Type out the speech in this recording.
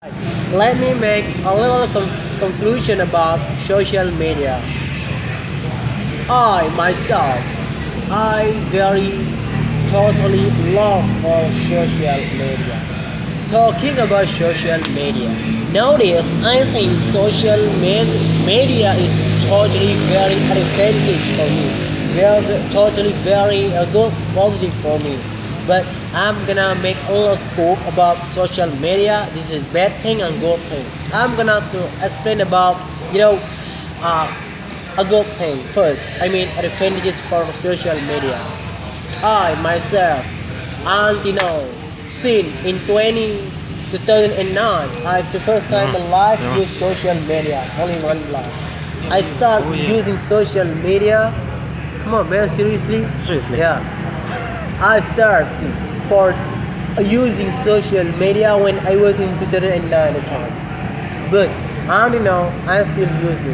Let me make a little conclusion about social media. I myself, I totally love for social media. Talking about social media. Nowadays, I think social media is totally very advantage for me. Totally very good, positive for me. But I'm gonna make a little scope about social media. This is bad thing and good thing. I'm gonna to explain about uh, a good thing first. I mean advantages for social media. I myself, until now, since in 2009, I the first time in life use social media. Only one life. I start using social media. Come on, man, seriously? Seriously? Yeah. I start for using social media when I was in 2009 time. But until now, I still use it.